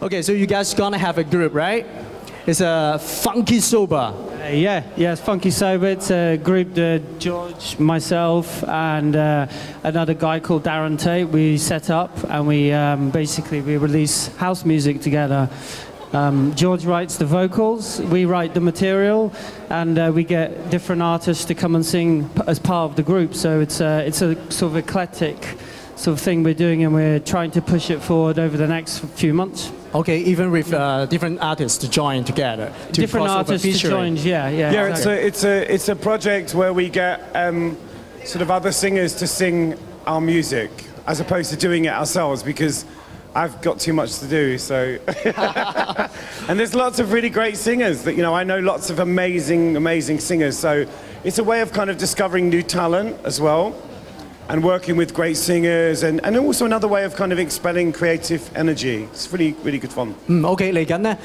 Okay, so you guys gonna have a group, right? It's a Funky Sober. Yeah, it's Funky Sober. It's a group that George, myself, and another guy called Darren Tate, we set up, and we basically release house music together. George writes the vocals, we write the material, and we get different artists to come and sing as part of the group. So it's a sort of eclectic sort of thing we're doing, and we're trying to push it forward over the next few months. Okay, even with different artists to join together. Different artists to join, yeah. Yeah, exactly. it's a project where we get sort of other singers to sing our music, as opposed to doing it ourselves, because I've got too much to do, so... And there's lots of really great singers that, you know, I know lots of amazing singers, so it's a way of kind of discovering new talent as well, and working with great singers, and also another way of kind of expelling creative energy. It's really good fun. OK， 嚟緊咧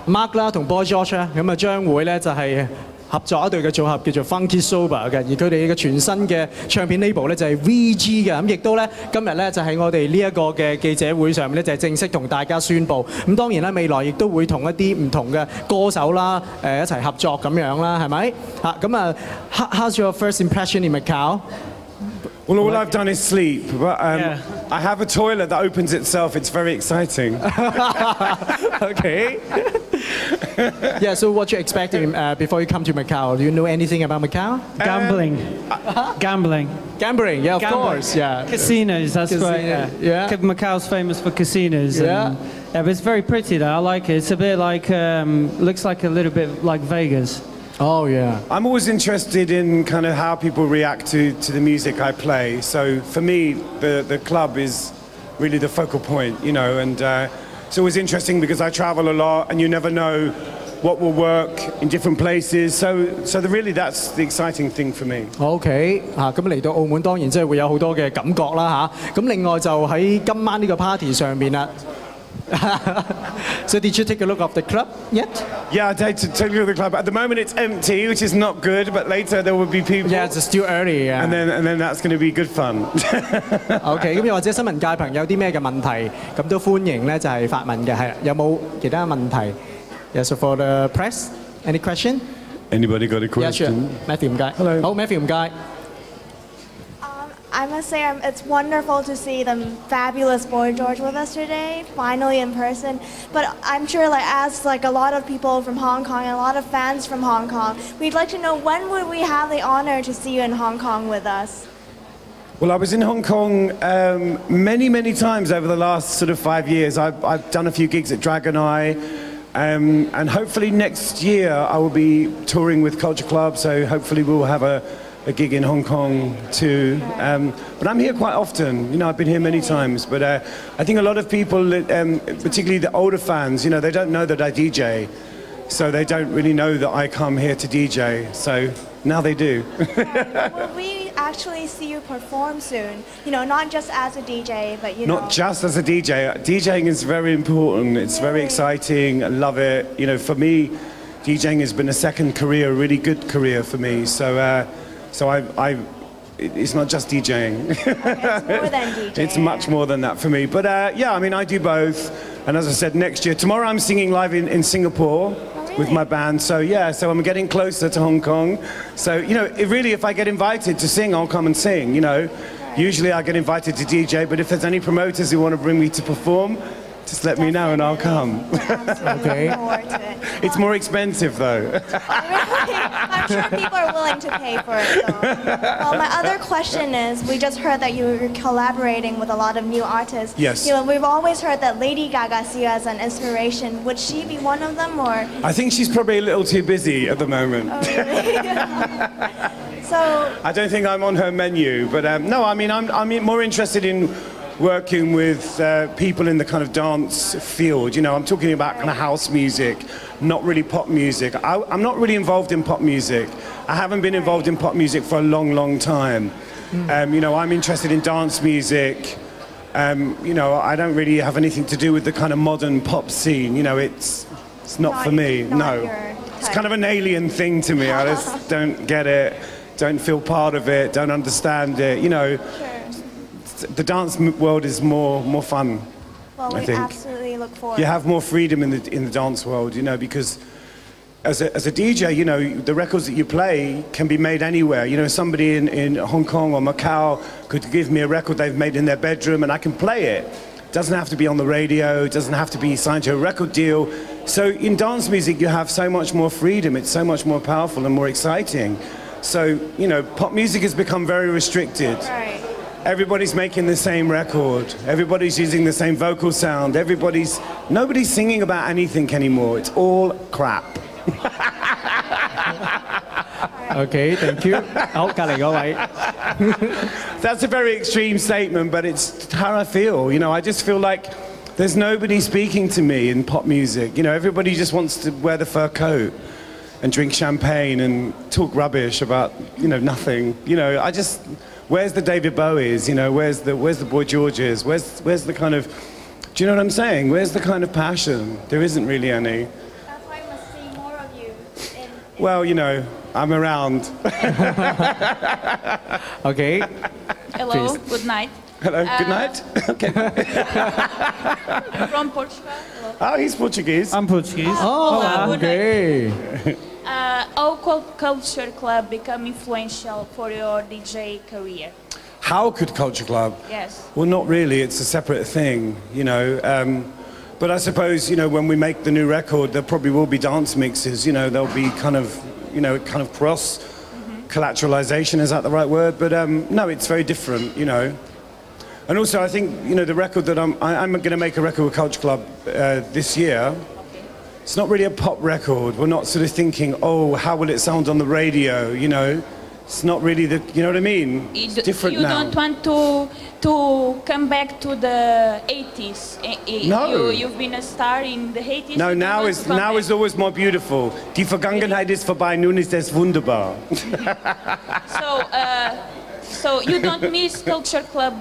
，Mark 啦同 Boy George 咧，咁啊將會咧就係合作一隊嘅組合叫做 Funky Sober 嘅，而佢哋嘅全新嘅唱片 label 咧就係 VG 嘅，咁亦都咧今日咧就喺我哋呢一個嘅記者會上面咧就係正式同大家宣佈。咁當然啦，未來亦都會同一啲唔同嘅歌手啦一齊合作咁樣啦，係咪？嚇咁啊 ，How's your first impression in Macau? Well, all I've done is sleep, but I have a toilet that opens itself. It's very exciting. Okay. Yeah, so what you're expecting before you come to Macau? Do you know anything about Macau? Gambling. Gambling. Gambling, yeah, of course, yeah. Casinos, that's right. Yeah. Macau's famous for casinos. Yeah. But it's very pretty though, I like it. It's a bit like, looks like a little bit like Vegas. Oh, yeah. I'm always interested in kind of how people react to the music I play. So for me, the club is really the focal point, you know, and it's always interesting because I travel a lot and you never know what will work in different places. So really that's the exciting thing for me. OK， 咁嚟到澳門當然即係會有好多嘅感覺啦嚇。咁另外就喺今晚呢個 party 上面啦。So did you take a look of the club yet? Yeah, I did take a look of the club. At the moment it's empty, which is not good, but later there will be people. Yeah, it's still early. Yeah. And then that's going to be good fun. OK， 咁又或者新聞界朋友有啲咩嘅問題，咁都歡迎咧就係發問嘅，係有冇其他問題 ？Yes, so for the press, any question? Anybody got a question? Yeah, sure. Matthew 唔該。Hello. 好 ，Matthew 唔該。I must say it's wonderful to see the fabulous Boy George with us today, finally in person. But I'm sure as a lot of people from Hong Kong and a lot of fans from Hong Kong, we'd like to know when would we have the honor to see you in Hong Kong with us? Well, I was in Hong Kong many times over the last sort of 5 years. I've done a few gigs at Dragon Eye. And hopefully next year I will be touring with Culture Club, so hopefully we'll have a gig in Hong Kong too. But I'm here quite often, you know, I've been here many times, but I think a lot of people, particularly the older fans, you know, they don't know that I DJ, so they don't really know that I come here to DJ, so now they do. Will we actually see you perform soon? You know, not just as a DJ, but you know. Not just as a DJ. DJing is very important, it's very exciting, I love it. You know, for me, DJing has been a second career, a really good career for me, so it's not just DJing. Okay, it's more than DJing. It's much more than that for me. But yeah, I mean, I do both. And as I said, next year, tomorrow I'm singing live in Singapore with my band. So yeah, so I'm getting closer to Hong Kong. So, you know, if I get invited to sing, I'll come and sing, you know. Usually I get invited to DJ, but if there's any promoters who want to bring me to perform, just let me know and I'll come. Okay. It's more expensive though. I'm sure people are willing to pay for it though. Well, my other question is, we just heard that you're collaborating with a lot of new artists. Yes. You know, we've always heard that Lady Gaga sees you as an inspiration. Would she be one of them, or? I think she's probably a little too busy at the moment. Oh, really? So. I don't think I'm on her menu, but no, I mean, I'm more interested in working with people in the kind of dance field. You know, I'm talking about kind of house music, not really pop music. I'm not really involved in pop music. I haven't been involved in pop music for a long time. You know, I'm interested in dance music. You know, I don't really have anything to do with the kind of modern pop scene. You know, it's not for me. No, it's kind of an alien thing to me. I just don't get it, don't feel part of it, don't understand it. You know. The dance world is more fun. Well, we absolutely look forward? You have more freedom in the dance world, you know, because as a DJ, you know, the records that you play can be made anywhere. You know, somebody in Hong Kong or Macau could give me a record they've made in their bedroom and I can play it. It doesn't have to be on the radio, it doesn't have to be signed to a record deal. So in dance music, you have so much more freedom, it's so much more powerful and more exciting. So, you know, pop music has become very restricted. Right. Everybody's making the same record. Everybody's using the same vocal sound. Nobody's singing about anything anymore. It's all crap. OK, thank you. 好，隔離嗰位。 That's a very extreme statement, but it's how I feel. You know, I just feel like there's nobody speaking to me in pop music. You know, everybody just wants to wear the fur coat and drink champagne and talk rubbish about, you know, nothing. You know, where's the David Bowies? You know, where's the Boy Georges? Where's the kind of, do you know what I'm saying? Where's the kind of passion? There isn't really any. That's why we must see more of you. Well, you know, I'm around. OK。 Hello, Please. good night. Hello, good night. Okay. From Portugal. Hello. Oh, he's Portuguese. I'm Portuguese. Oh, good OK。 How could Culture Club become influential for your DJ career? How could Culture Club? Yes. Well, not really. It's a separate thing, you know. But I suppose, you know, when we make the new record, there probably will be dance mixes. You know, there'll be kind of, you know, kind of cross collateralization. Is that the right word? But no, it's very different, you know. And also, I think, you know, the record that I'm going to make a record with Culture Club this year. It's not really a pop record. We're not sort of thinking, oh, how will it sound on the radio? You know, it's not really the, you know what I mean? It's different now. You don't want to come back to the 80s. No. You've been a star in the 80s. No, you now don't is want to come now back. is always more beautiful. Die Vergangenheit ist vorbei, nun ist es wunderbar. So you don't miss Culture Club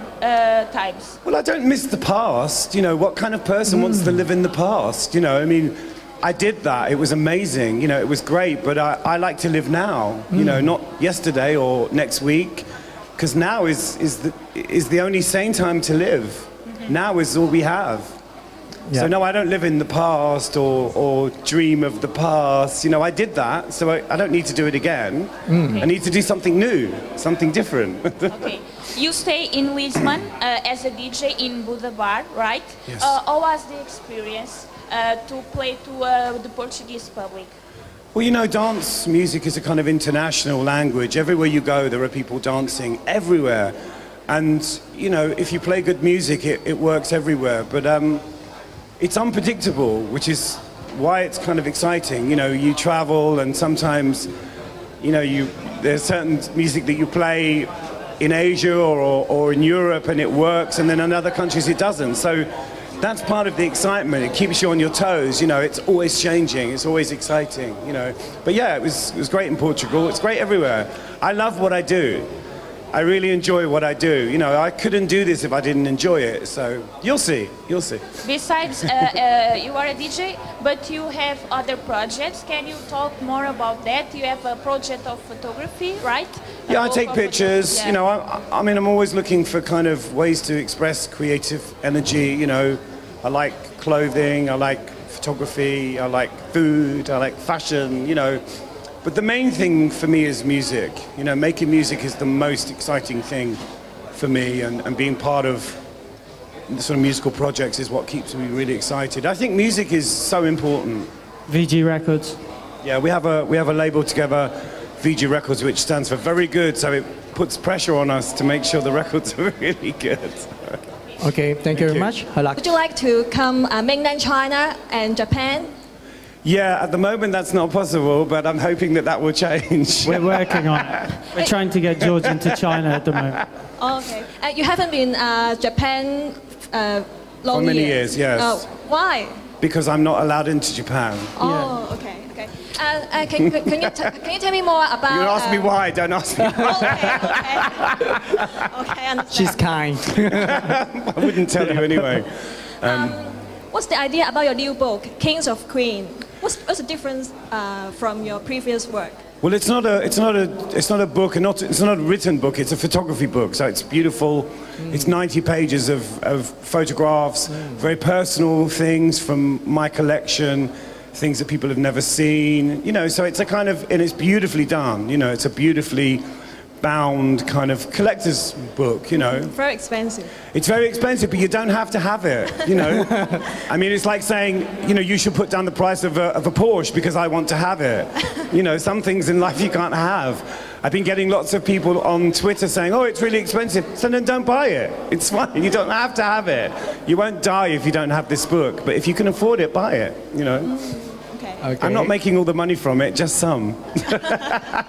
times. Well, I don't miss the past. You know, what kind of person wants to live in the past? You know, I mean, I did that. It was amazing. You know, it was great. But I like to live now. You know, not yesterday or next week, because now is the only sane time to live. Now is all we have. Yeah. So no, I don't live in the past or dream of the past. You know, I did that, so I don't need to do it again. I need to do something new, something different. Okay. You stay in Lisbon as a DJ in Buda Bar, right? Yes. How was the experience to play to the Portuguese public? Well, you know, dance music is a kind of international language. Everywhere you go, there are people dancing everywhere. And, you know, if you play good music, it works everywhere. But it's unpredictable, which is why it's kind of exciting. You know, you travel and sometimes, you know, there's certain music that you play in Asia or in Europe and it works, and then in other countries it doesn't. So that's part of the excitement. It keeps you on your toes. You know, it's always changing. It's always exciting, you know. But yeah, it was great in Portugal. It's great everywhere. I love what I do. I really enjoy what I do. You know, I couldn't do this if I didn't enjoy it. So you'll see, you'll see. Besides, you are a DJ, but you have other projects. Can you talk more about that? You have a project of photography, right? Yeah, I take pictures. Yeah. You know, I mean, I'm always looking for kind of ways to express creative energy. You know, I like clothing, I like photography, I like food, I like fashion, you know. But the main thing for me is music. You know, making music is the most exciting thing for me, and being part of the sort of musical projects is what keeps me really excited. I think music is so important. VG Records. Yeah, we have a label together, VG Records, which stands for very good, so it puts pressure on us to make sure the records are really good. OK, thank you very much.係啦。 Would you like to come mainland China and Japan? Yeah, at the moment that's not possible, but I'm hoping that will change. We're working on it. We're trying to get George into China at the moment. Oh, okay. You haven't been Japan long For many years, yes. Oh, why? Because I'm not allowed into Japan. Oh, okay, okay. Can you tell me more about? You ask me why, don't ask me. Oh, okay, okay. Okay, understand. She's kind. I wouldn't tell you anyway. What's the idea about your new book, Kings of Queen? What's the difference from your previous work? Well, it's not a book, and it's not a written book. It's a photography book, so it's beautiful. It's 90 pages of photographs, very personal things from my collection, things that people have never seen. You know, so it's a kind of, and it's beautifully done. You know, it's a beautifully bound kind of collector's book, you know. Very expensive. It's very expensive, but you don't have to have it, you know. I mean, it's like saying, you know, you should put down the price of a Porsche because I want to have it. You know, some things in life you can't have. I've been getting lots of people on Twitter saying, oh, it's really expensive. So then don't buy it. It's fine. You don't have to have it. You won't die if you don't have this book. But if you can afford it, buy it, you know. Okay. I'm not making all the money from it, just some.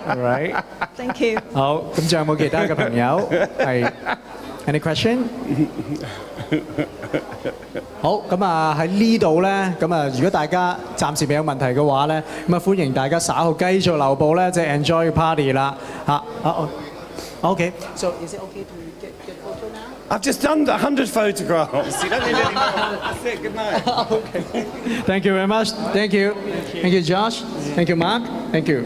All right. Thank you. 好，咁仲有冇其他嘅朋友係 any question？ 好，咁啊喺呢度咧，咁啊如果大家暫時未有問題嘅話咧，咁啊歡迎大家稍後繼續留步咧，即係 enjoy party 啦嚇。Okay. So is it okay to get photo now? I've just done 100 photographs. You don't need any more. That's it. Good night. Okay. Thank you very much. Thank you. Thank you, Josh. Thank you, Mark. Thank you.